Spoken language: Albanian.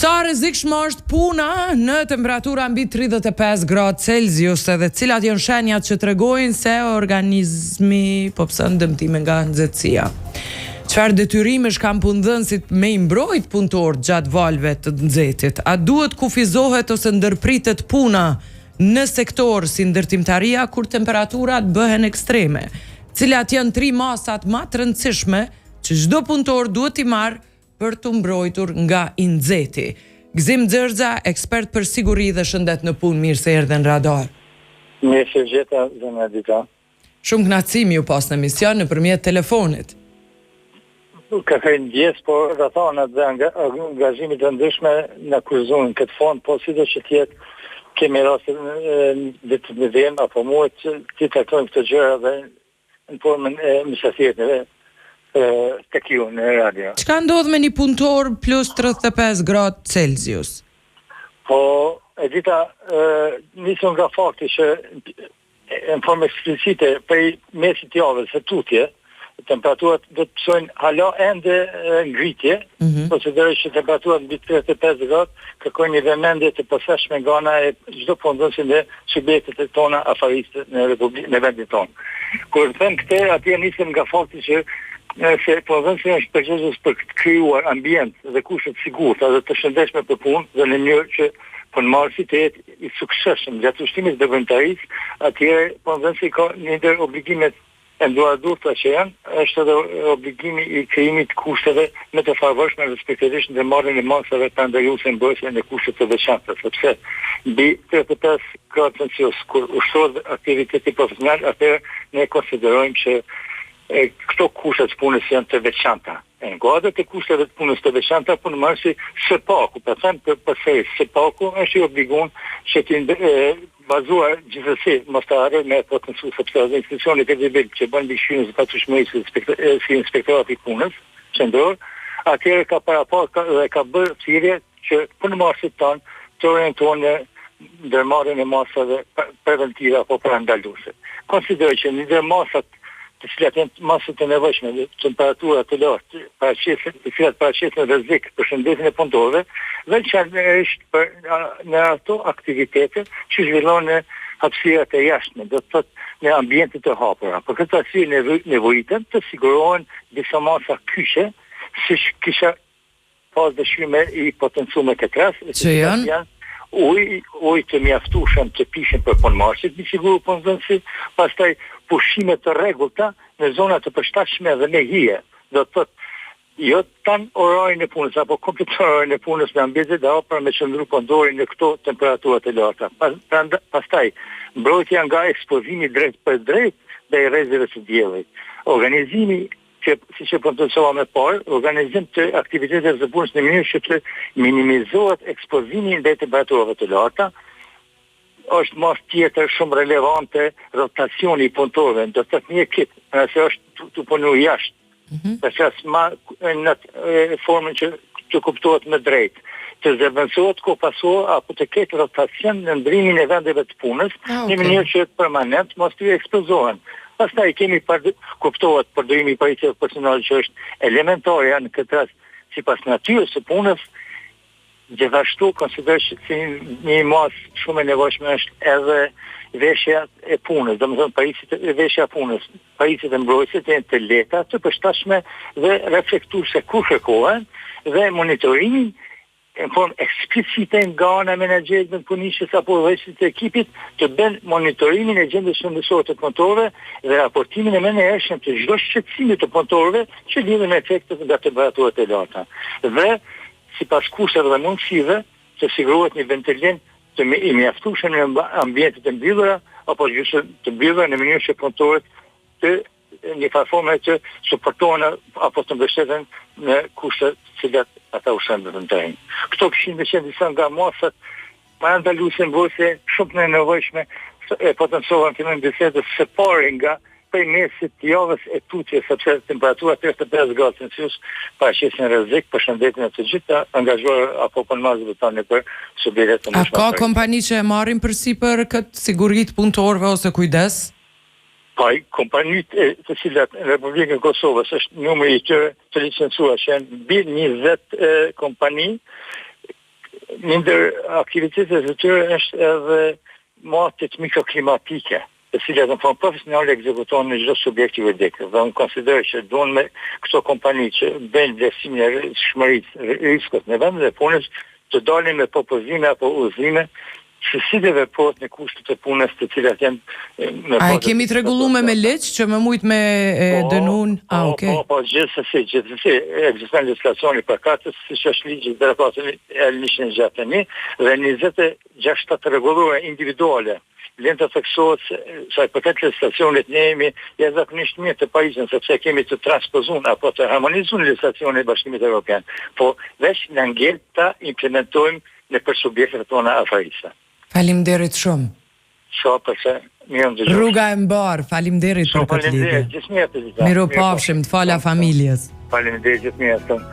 Sa rrezikshme është puna në temperatura mbi 35 gradë Celsius edhe cilat janë shenjat që tregojnë se organizmi po pson dëmtime nga nxehtësia. Çfarë detyrimesh kanë punëdhënësit me i mbrojt punëtorët gjatë valëve të nxehtit? A duhet kufizohet ose ndërpritet puna në sektor si ndërtimtaria kur temperaturat bëhen ekstreme? Cilat janë 3 masat më të rëndësishme që çdo punëtor duhet i marrë për të mbrojtur nga i nxehti? Gzim Xherxa, ekspert për siguri dhe shëndet në punë, mirë se erdhe në radar. Mirë se gjeta, zëna Dita. Shumë kënaqësi ju pas në emision nëpërmjet telefonit. Ka qenë ndjes, por rrethanat dhe angazhimit të ndryshme na kurzojnë këtë fond, po sido që tjetë kemi raste ditë në vend apo muaj që ti trajtojmë këto gjëra dhe në formën e mysafirëve tek ju në radio. Çka ndodh me një punëtor plus 35 gradë Celsius? Po, Edita, nisëm nga fakti që në formë eksplicite prej mesit të javës së tutje, temperaturat do të psojnë hala ende ngritje, konsideroj që temperaturat mbi 35 gradë kërkojnë një vëmendje të posaçme nga ana e çdo punëdhënësi dhe subjektet tona afaristë në Republikën, në vendin tonë. Kur them këtë, atje nisëm nga fakti që se punëdhënësi është përgjegjës për të krijuar ambient dhe kushte të sigurta dhe të shëndetshme për punë dhe në mënyrë që punëmarrësi të jetë i suksesshëm gjatë ushtimit të volontaritë, atje punëdhënësi ka një ndër obligimet e nduardhurta që janë, është edhe obligimi i krijimit të kushteve me të favorshme respektivisht në marrjen e masave të ndaluese mbrojtje në kushte të veçanta, sepse mbi 35 gradë Celsius kur ushtrohet aktiviteti profesional, atëherë ne konsiderojmë që këto kushte të punës janë të veçanta. Në kuadër të kushteve të punës të veçanta, punëmarrësi SPAK-u, për thënë përsëri, SPAK-u është i obliguar që të bazuar gjithsesi mos të harrojë me potencial sepse as institucionet e nivel që bën bishënës të pasueshmërisë si inspektorati i punës qendror, atëherë ka parapar dhe ka bërë thirrje që punëmarrësit tanë të orientohen në ndërmarrjen e masave preventive apo parandaluese. Konsideroj që në masat të cilat janë masat e nevojshme, temperatura të lartë, të cilat paraqisin rrezik për shëndetin e punëtorëve, veçanërisht në ato aktivitete që zhvillohen në hapësirat e jashtme, do të thotë në ambiente të hapura. Për këtë arsye nevojitet të sigurohen disa masa kyçe, siç kisha pas dëshirë i potencuar me këtë rast, që janë ujë të mjaftueshëm të pishin për punëmarrësit, me siguri punëdhënësi, pastaj pushime të rregullta në zona të përshtatshme dhe me hije. Do të thotë jo tan orarin e punës apo komplet orarin e punës në ambiente të hapura me qëndru punëtori në këto temperatura të larta. Pastaj mbrojtja nga ekspozimi drejt për drejt ndaj rrezikave të diellit. Organizimi që siç e përndosova më parë, organizim të aktiviteteve të punës në mënyrë që të minimizohet ekspozimi ndaj temperaturave të larta. Është mas tjetër shumë relevante rotacioni i punëtorëve, do të thotë një ekip, nëse është të punuar jashtë. Në formën që të kuptohet më drejt, të zëvendësohet ko pasohet apo të ketë rotacion në ndrimin e vendeve të punës, në mënyrë që permanent mos të ekspozohen. Pastaj kemi kuptohet përdorimi i paritëve personale që është elementare në këtë rast sipas natyrës së punës. Gjithashtu konsideroj që një masë shumë e nevojshme është edhe veshja e punës, domethënë veshja e punës, paritët e mbrojtësit janë të lehta, të përshtatshme dhe reflektuese kur kërkohen dhe monitorimin në formë eksplicite nga ana menaxherit të punishës apo veshit të ekipit të bën monitorimin e gjendjes shëndetësore të punëtorëve dhe raportimin e menaxhershëm të çdo shqetësimi të punëtorëve që lidhen me efektet nga temperaturat e larta. Dhe sipas kushteve dhe mundësive të sigurohet një ventilim të mjaftueshëm në ambientet e mbyllura apo gjysmë të mbyllura në mënyrë që punëtorët të një farë të suportohen apo të mbështeten në kushte të cilat ata u shëndetëtojnë. Këto kishin qenë disa nga masat parandaluese mbrojtëse shumë të nevojshme e potencohen fillim bisedës së pari nga prej mesit të javës e tutje, sepse temperatura 35 gradë Celsius paraqisin rrezik për shëndetin e të gjitha angazhuar apo punëmarrësve tanë për subjektet të ndryshme. A ka kompani që e marrin përsipër këtë siguri të punëtorëve ose kujdes? Po, kompanitë të cilat në Republikën e Kosovës është numri i tyre të licencuar që janë mbi 20 kompani një ndër aktivitetet e tyre është edhe matet mikroklimatike, të cilat në formë profesionale ekzekutohen në çdo subjekt juridik. Dhe unë konsideroj që duhen me këto kompani që bëjnë vlerësimin e shmërisë, riskut në vend dhe punës, të dalin me propozime apo udhëzime se si dhe veprohet në kushtet e punës të cilat janë A e kemi të rregulluar me ligj që më mujt me dënun? Po, gjithsesi ekziston legislacioni përkatës, siç është ligji i drejtësisë L161 dhe 26 të rregulluara individuale. Vlen të theksohet sa i përket legislacionit ne jemi jashtëzakonisht mirë të pajisur sepse kemi të transpozuar apo të harmonizuar legislacionin e Bashkimit Evropian. Po veç në ngel ta implementojmë në për subjektet tona afarise. Faleminderit shumë. Përse mirë ndëgjoj. Rruga e mbar, faleminderit për këtë lidhje. Gjithë mirë. Miropafshim, të fala familjes. Faleminderit gjithë mirë.